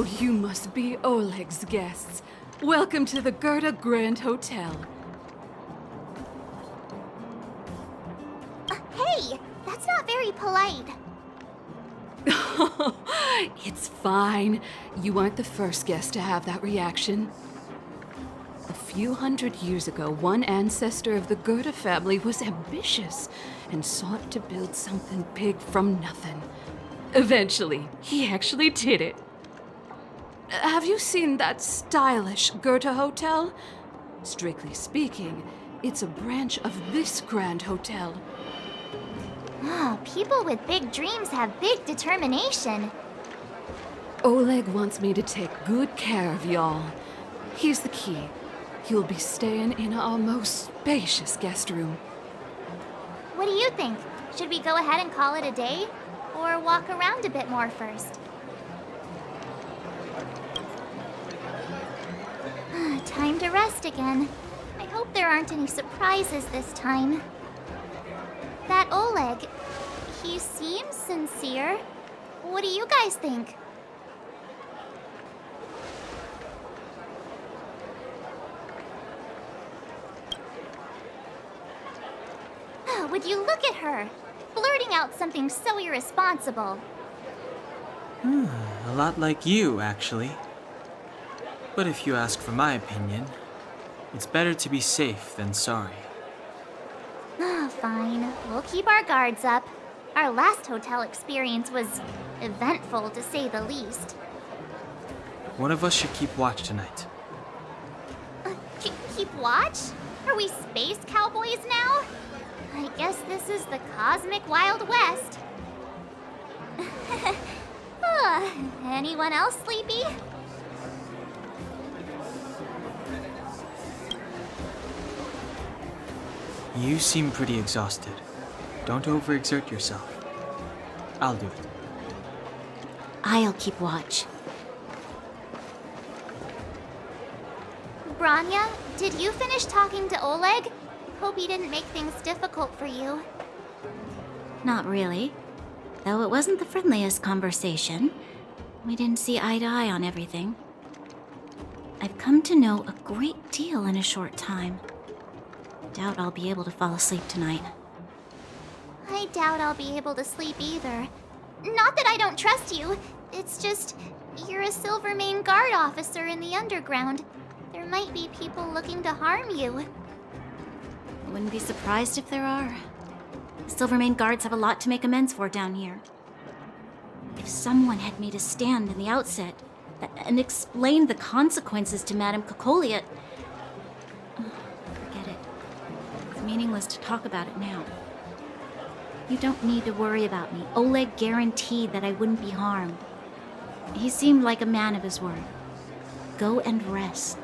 You must be Oleg's guests. Welcome to the Gerda Grand Hotel. Hey, that's not very polite. It's fine. You aren't the first guest to have that reaction. A few hundred years ago, one ancestor of the Gerda family was ambitious and sought to build something big from nothing. Eventually, he actually did it. Have you seen that stylish Gerda hotel? Strictly speaking, it's a branch of this grand hotel. Oh, people with big dreams have big determination. Oleg wants me to take good care of y'all. Here's the key. You'll be staying in our most spacious guest room. What do you think? Should we go ahead and call it a day? Or walk around a bit more first? Time to rest again. I hope there aren't any surprises this time. That Oleg, he seems sincere. What do you guys think? Would you look at her, blurting out something so irresponsible? A lot like you, actually. But if you ask for my opinion, it's better to be safe than sorry. Fine. We'll keep our guards up. Our last hotel experience was eventful, to say the least. One of us should keep watch tonight. Keep watch? Are we space cowboys now? I guess this is the cosmic Wild West. Anyone else sleepy? You seem pretty exhausted. Don't overexert yourself. I'll do it. I'll keep watch. Bronya, did you finish talking to Oleg? Hope he didn't make things difficult for you. Not really. Though it wasn't the friendliest conversation. We didn't see eye to eye on everything. I've come to know a great deal in a short time. Doubt I'll be able to fall asleep tonight. I doubt I'll be able to sleep either. Not that I don't trust you. It's just, you're a Silvermane Guard officer in the underground. There might be people looking to harm you. Wouldn't be surprised if there are. Silvermane Guards have a lot to make amends for down here. If someone had made a stand in the outset and explained the consequences to Madame Kokolia... Forget it. It's meaningless to talk about it now. You don't need to worry about me. Oleg guaranteed that I wouldn't be harmed. He seemed like a man of his word. Go and rest.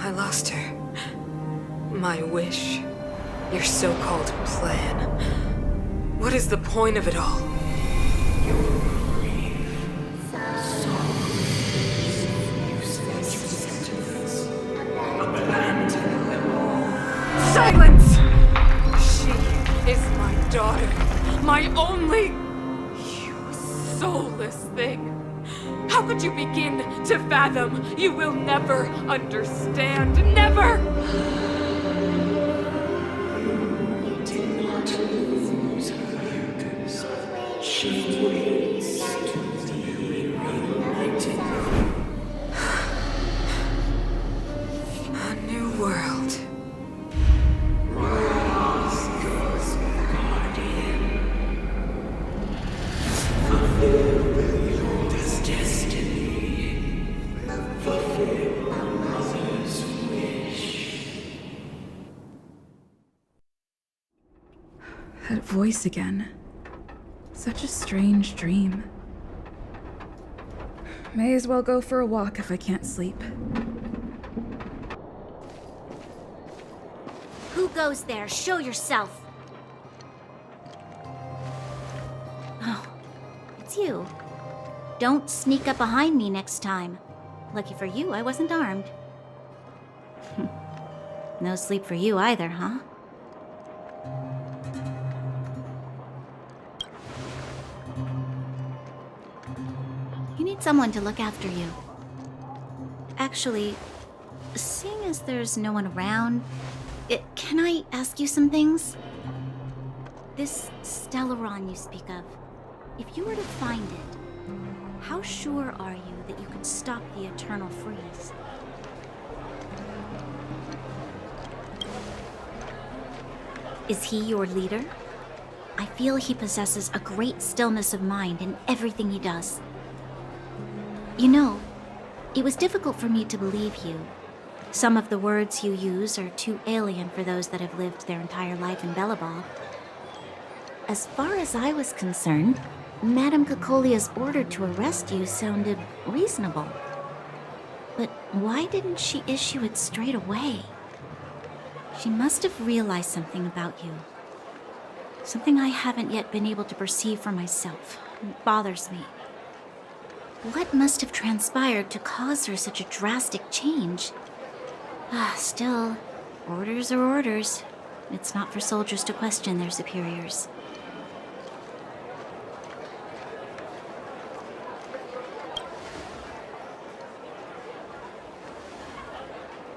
I lost her. My wish. Your so-called plan. What is the point of it all? Silence! She is my daughter. My only... You soulless thing. How could you begin to fathom? You will never understand. Never! A new world. That voice again. Such a strange dream. May as well go for a walk if I can't sleep. Who goes there? Show yourself! Oh, it's you. Don't sneak up behind me next time. Lucky for you, I wasn't armed. No sleep for you either, huh? You need someone to look after you. Actually, seeing as there's no one around, can I ask you some things? This Stellaron you speak of, if you were to find it, how sure are you that you could stop the eternal freeze? Is he your leader? I feel he possesses a great stillness of mind in everything he does. You know, it was difficult for me to believe you. Some of the words you use are too alien for those that have lived their entire life in Belobog. As far as I was concerned, Madame Cocolia's order to arrest you sounded reasonable. But why didn't she issue it straight away? She must have realized something about you. Something I haven't yet been able to perceive for myself. It bothers me. What must have transpired to cause her such a drastic change? Still, orders are orders. It's not for soldiers to question their superiors.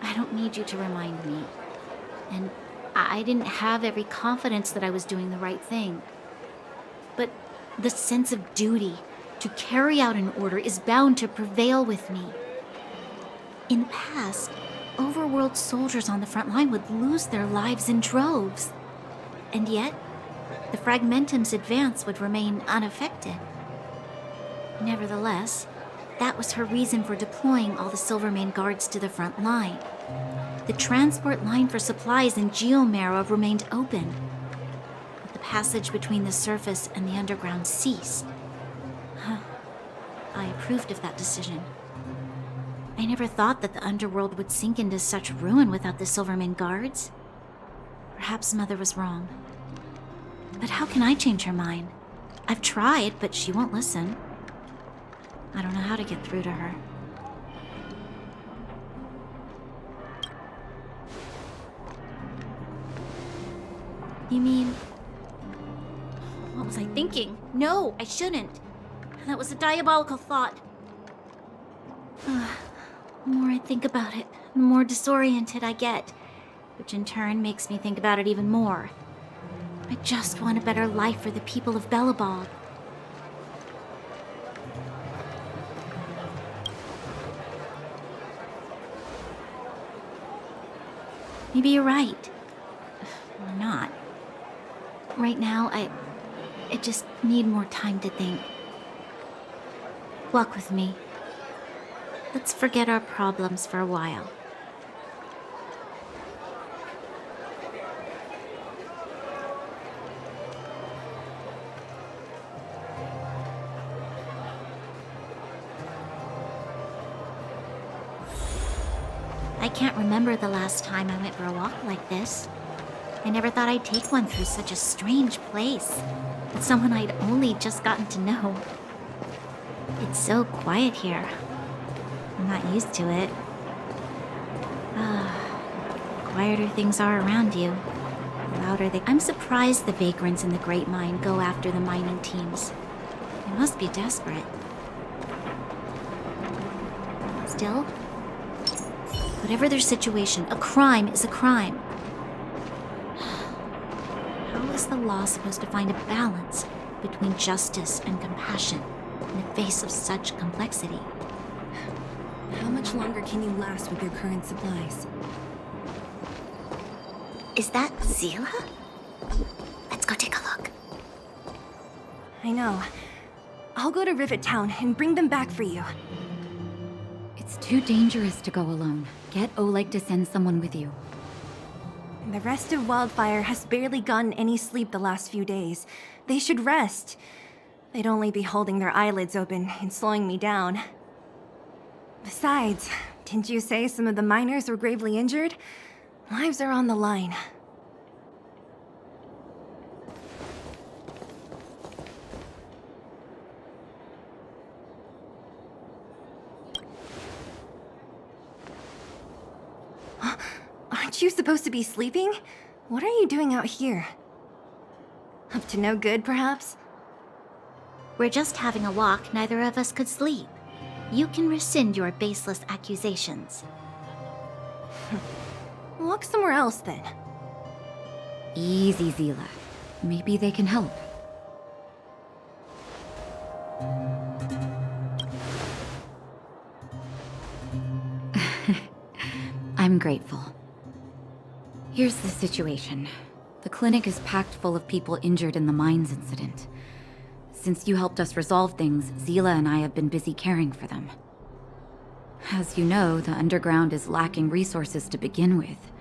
I don't need you to remind me. And I didn't have every confidence that I was doing the right thing. But the sense of duty to carry out an order is bound to prevail with me. In the past, overworld soldiers on the front line would lose their lives in droves. And yet, the Fragmentum's advance would remain unaffected. Nevertheless, that was her reason for deploying all the Silvermane guards to the front line. The transport line for supplies in Geomera remained open, but the passage between the surface and the underground ceased. I approved of that decision. I never thought that the underworld would sink into such ruin without the Silvermane guards. Perhaps Mother was wrong. But how can I change her mind? I've tried, but she won't listen. I don't know how to get through to her. You mean... What was I thinking? No, I shouldn't. That was a diabolical thought. The more I think about it, the more disoriented I get, which in turn makes me think about it even more. I just want a better life for the people of Belobog. Maybe you're right. Or not. Right now, I just need more time to think. Walk with me. Let's forget our problems for a while. I can't remember the last time I went for a walk like this. I never thought I'd take one through such a strange place, with someone I'd only just gotten to know. It's so quiet here. I'm not used to it. Quieter things are around you, the louder they... I'm surprised the vagrants in the Great Mine go after the mining teams. They must be desperate. Still, whatever their situation, a crime is a crime. How is the law supposed to find a balance between justice and compassion in the face of such complexity? How much longer can you last with your current supplies? Is that Zele? Let's go take a look. I know. I'll go to Rivet Town and bring them back for you. It's too dangerous to go alone. Get Oleg to send someone with you. The rest of Wildfire has barely gotten any sleep the last few days. They should rest. They'd only be holding their eyelids open and slowing me down. Besides, didn't you say some of the miners were gravely injured? Lives are on the line. Aren't you supposed to be sleeping? What are you doing out here? Up to no good, perhaps? We're just having a walk. Neither of us could sleep. You can rescind your baseless accusations. Walk somewhere else, then. Easy, Zele. Maybe they can help. I'm grateful. Here's the situation. The clinic is packed full of people injured in the mines incident. Since you helped us resolve things, Zele and I have been busy caring for them. As you know, the underground is lacking resources to begin with.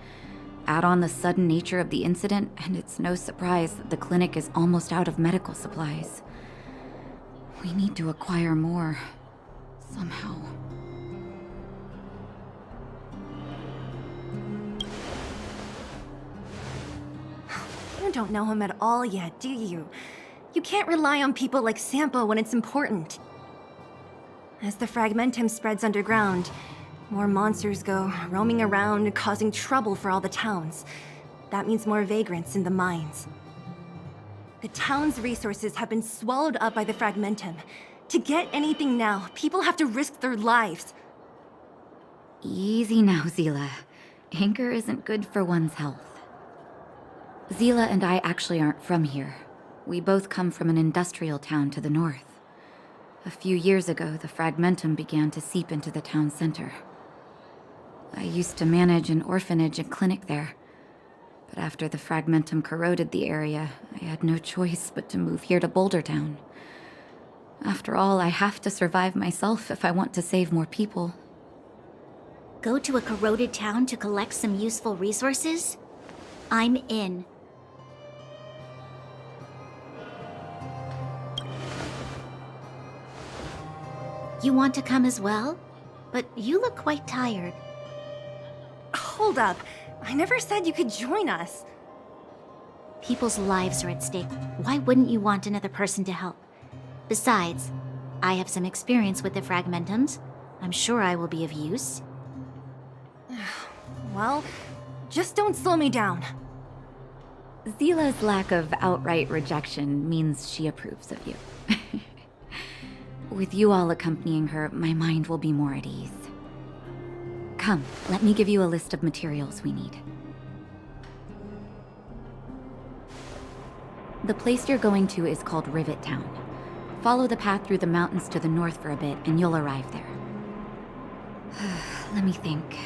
Add on the sudden nature of the incident, and it's no surprise that the clinic is almost out of medical supplies. We need to acquire more, somehow. You don't know him at all yet, do you? You can't rely on people like Sampo when it's important. As the fragmentum spreads underground, more monsters go roaming around, causing trouble for all the towns. That means more vagrants in the mines. The town's resources have been swallowed up by the fragmentum. To get anything now, people have to risk their lives. Easy now, Zele. Anger isn't good for one's health. Zele and I actually aren't from here. We both come from an industrial town to the north. A few years ago, the fragmentum began to seep into the town center. I used to manage an orphanage and clinic there. But after the fragmentum corroded the area, I had no choice but to move here to Boulder Town. After all, I have to survive myself if I want to save more people. Go to a corroded town to collect some useful resources? I'm in. You want to come as well? But you look quite tired. Hold up. I never said you could join us. People's lives are at stake. Why wouldn't you want another person to help? Besides, I have some experience with the fragmentums. I'm sure I will be of use. Well, just don't slow me down. Zele's lack of outright rejection means she approves of you. With you all accompanying her, my mind will be more at ease. Come, let me give you a list of materials we need. The place you're going to is called Rivet Town. Follow the path through the mountains to the north for a bit, and you'll arrive there. Let me think.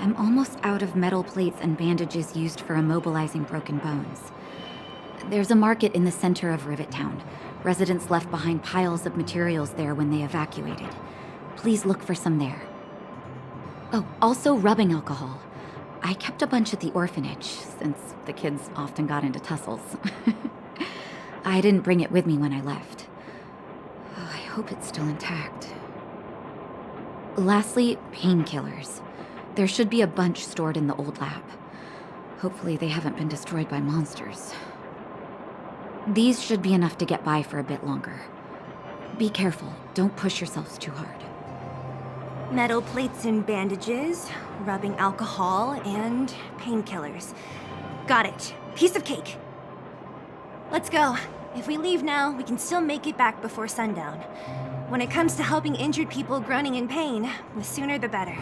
I'm almost out of metal plates and bandages used for immobilizing broken bones. There's a market in the center of Rivet Town. Residents left behind piles of materials there when they evacuated. Please look for some there. Oh, also rubbing alcohol. I kept a bunch at the orphanage, since the kids often got into tussles. I didn't bring it with me when I left. Oh, I hope it's still intact. Lastly, painkillers. There should be a bunch stored in the old lab. Hopefully they haven't been destroyed by monsters. These should be enough to get by for a bit longer. Be careful, don't push yourselves too hard. Metal plates and bandages, rubbing alcohol, and painkillers. Got it. Piece of cake. Let's go. If we leave now, we can still make it back before sundown. When it comes to helping injured people groaning in pain, the sooner the better.